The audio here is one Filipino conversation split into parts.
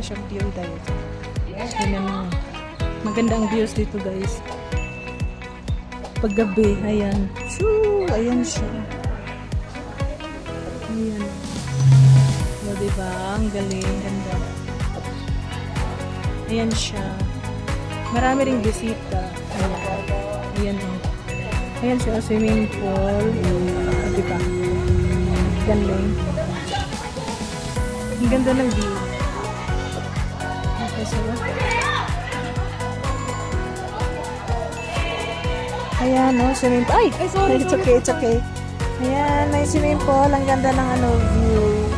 siyang view dahil. Tingnan mo. Maganda ang views dito guys. Paggabi, ayan. Shoo! Ayan siya. Ayan. O, diba? Ang galing. Ganda. Ayan siya. Marami ring bisita. Ayan. Ayan o. Ayan siya. Swimming pool. O, diba? Galing. Ang ganda ng view. Okay, so ayan, no, swimming pool. Ay! Sorry, it's okay, it's okay. Ayan, may swimming pool. Ang ganda ng view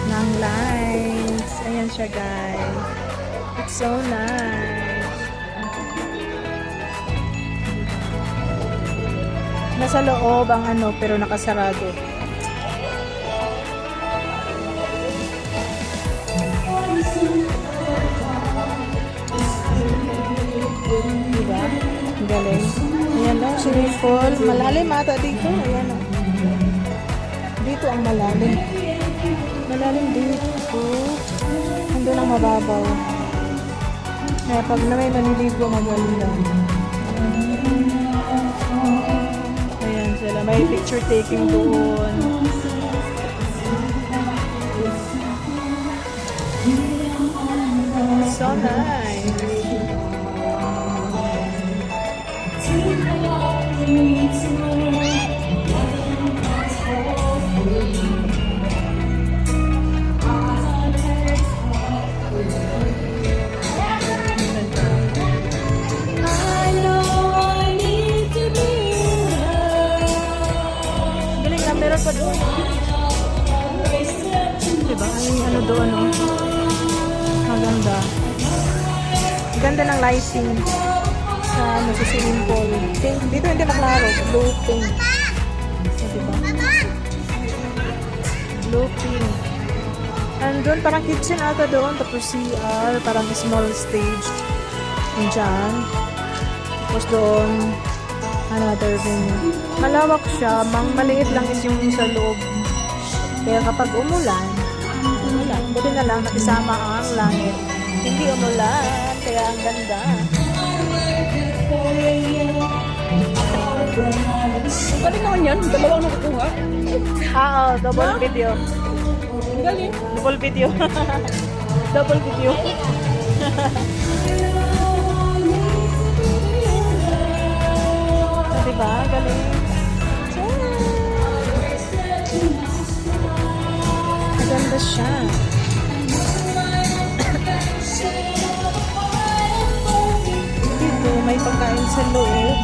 ng lines. Ayan siya, guys. It's so nice. Nasa loob ang pero nakasarado. Diba? Ang galing. Ayan lang, swimming pool. Malalim ata dito. Ayan o. Dito ang malalim. Malalim dito. Nandun ang mababaw. Kaya pag na may maniligo, maganda. Ayan sila. May picture taking doon. So nice. Galing camera pa doon. Diba? Ay, doon, no? Maganda. Ganda ng lighting sa sa swimming pool. Pink. Dito hindi maklaro. Blue pink. So, diba? Blue pink. And doon parang kitchen ata doon. Tapos CR. Parang small stage. Diyan. Tapos doon another venue. Malawak siya. Maliit lang is yung sa loob. Kaya kapag umulan, buti na lang nakisama ang langit. Hindi umulan. Kaya ang ganda. Galing naman yan. Dalawang nakukuha. Oo, double video. Galing. Double video. Double video. Diba? Galing. Maganda siya. Dito, may pagkain sa loob.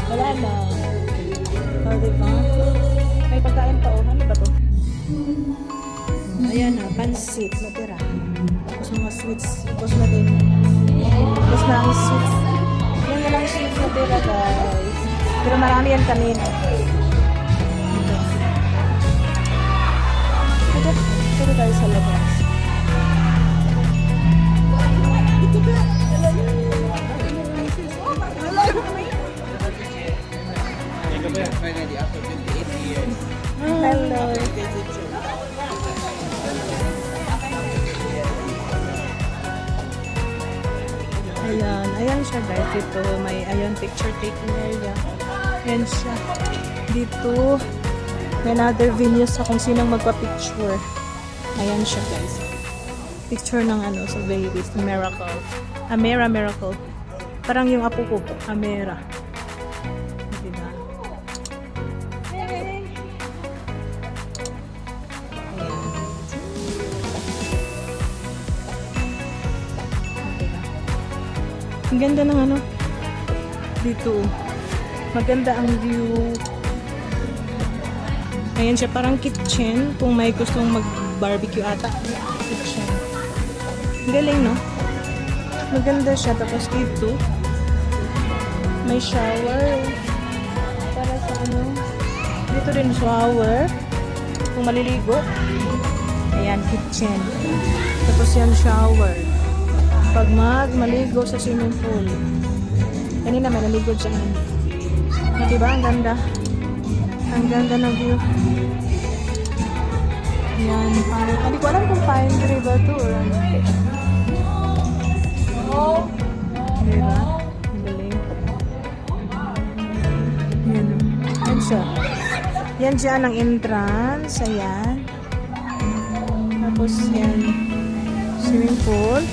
Wala na. O, diba? May pagkain pa, ano ba to? Ayan na, pansit, natira. Tapos mga sweets. Tapos na din. Tapos na ang sweets. Yan na lang sweets natira, guys. Pero marami yan kanina. Ito tayo sa labas. Ito ba? Hello. Ayan, ayan siya guys. Dito may ayan picture taking area. Ayan siya. Dito may another venue sa kung sinong magpa-picture. Ayan siya guys. Picture ng sa babies, Miracle. Amera Miracle. Parang yung apo ko, Amera. Diba? Hey. Ang ganda ng dito. Maganda ang view. Ayan siya, parang kitchen. Kung may gustong mag-barbecue ata. Kitchen. Galing, no? Maganda siya. Tapos dito, may shower. Para sa dito Ito din shower. Kung maliligo. Ayan, kitchen. Tapos yan, shower. Pag maligo sa swimming pool. Kanina may naligo dyan. Diba? Ang ganda. Ang ganda ng view. Yan. Hindi ko alam kung pine tree ba ito or ano. Diba? Ang galing. Yan. Yan siya. Yan dyan ang entrance. Ayan. Tapos yan. Swimming pool.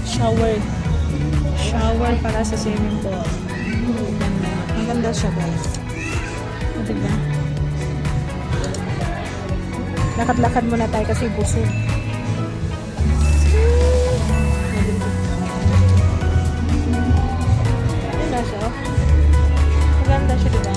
Shower. Shower para sa swimming pool. Ang ganda siya, guys. Diba? Lakad-lakad muna tayo kasi busog. Ganda siya, oh. Maganda siya, diba?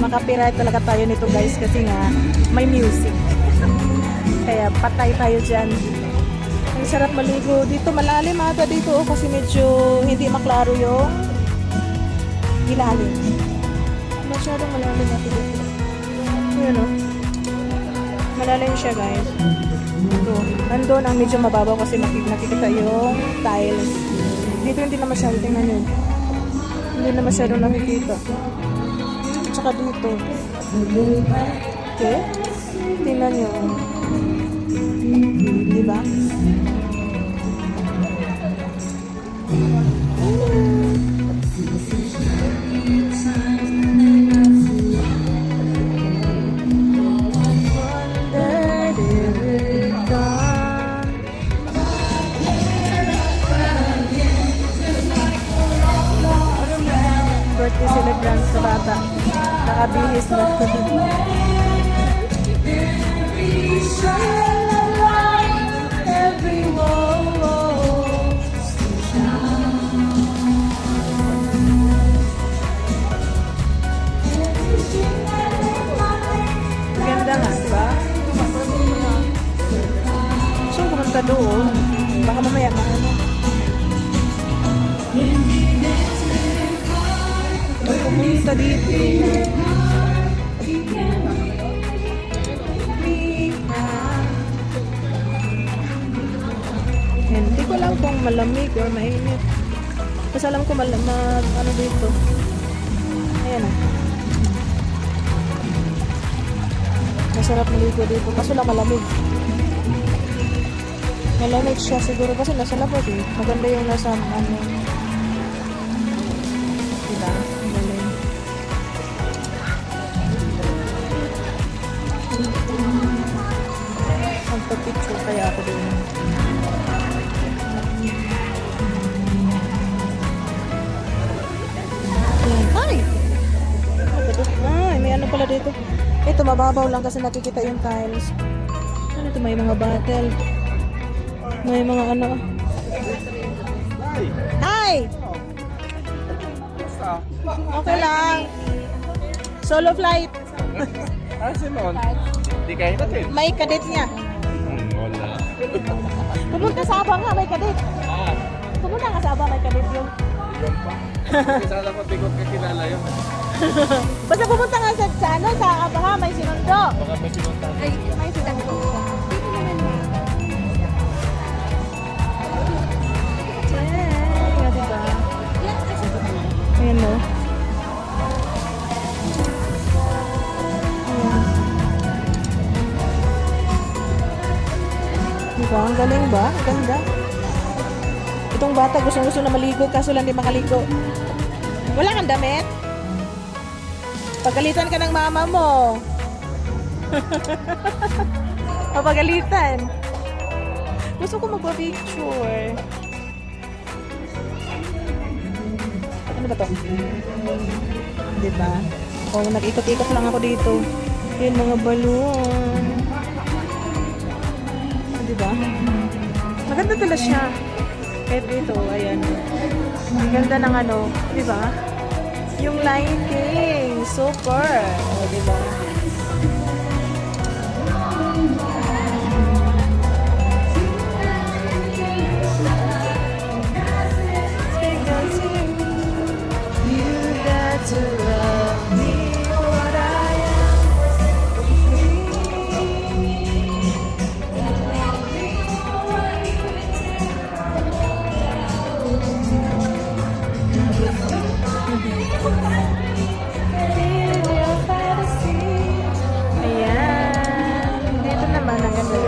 Makapiright talaga tayo nito, guys, kasi nga may music. Kaya patay tayo dyan. Ang sarap maligo. Dito malalim ata dito, kasi medyo hindi maklaro yung ilalim. Masyadong malalim ata dito. Yun, oh. Malalim siya, guys. Ito. Nandun ang medyo mababaw kasi nakikita yung tiles. Dito hindi na masyadong, tingnan yun. Hindi na masyadong nakikita. Tsaka dito. Okay? Tingnan nyo. Diba? Birthday celebrant sa bata. Nakabihis na. Ganda nga, diba? So, pumunta doon. Baka mamaya na ano. Pumunta dito. Hindi ko alam kung malamig or mainit. Kasi alam ko ano dito. Ayan o. Masarap maligo dito. Kaso lang malamig. Malamig siya siguro kasi nasa labas eh. Maganda yung nasa ano. Diba? Galing. Magpa-picture kaya ako din. Ay! Ay, may ano pala dito. Ito, mababaw lang kasi nakikita yung tiles. Ano ito? May mga bottle. May mga ano. Hi! Okay lang. Solo flight. Ah, Simon. Di kayo natin. May kadit niya. Wala. Pumunta sa Aba nga, may kadit. Pumunta nga sa Aba, may kadit yun. Iyon pa. Sana pa bigot ka kilala yun. Basta pumunta nga sa ano, sa Aba nga, may sinundo. Baka may sinuntan. Ay, may sinundo. Diba? Ayan o. Diba? Ang galing ba? Ang ganda. Itong bata gusto na maligo kaso lang di makaligo. Wala kang damit? Pagalitan ka ng mama mo. Papagalitan. Gusto ko magpa-picture. Ano ba to? Diba? Oh, nag-ikot-ikot lang ako dito. Yun, mga balloon. Diba? Maganda talaga siya. Kahit dito, ayan. Ang ganda ng ano, diba? Yung lighting. Super. O, diba? You got to love me what I am. Ayan. Dito naman ang ganda.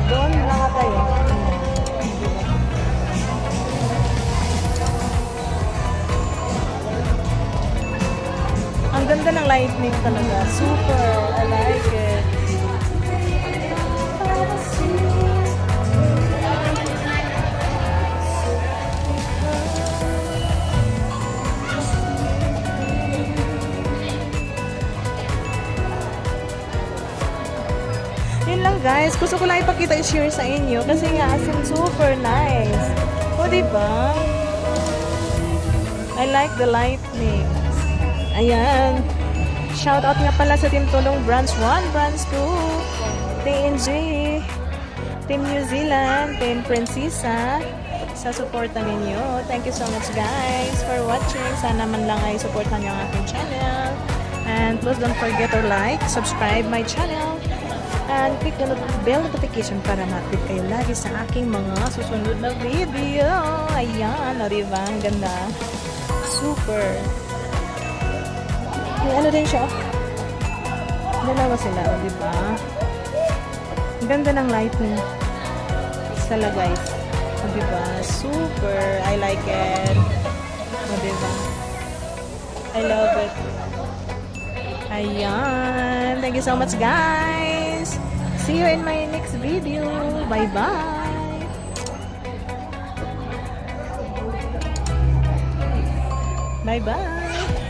Doon lang tayo. Ang ganda ng lightning talaga. Super. I like it. Yun lang guys, gusto ko lang ipakita i-share sa inyo kasi nga as in super nice. O diba? I like the lightning. Ayan. Shout out nga pala sa Team Tulong Branch 1, Branch 2, TNG, Team New Zealand, Team Princesa sa suporta ninyo. Thank you so much guys for watching. Sana man lang ay supportan nyo ang aking channel. And please don't forget to like, subscribe my channel. And click the bell notification para ma-update kayo lagi sa aking mga susunod na video. Ayan, o diba? Ang ganda. Super. May ano din siya. Dalawa sila, o diba? Ang ganda ng lightning. Sala guys. O diba? Super. I like it. O diba? I love it. Ayan. Thank you so much guys. See you in my next video. Bye-bye. Bye-bye.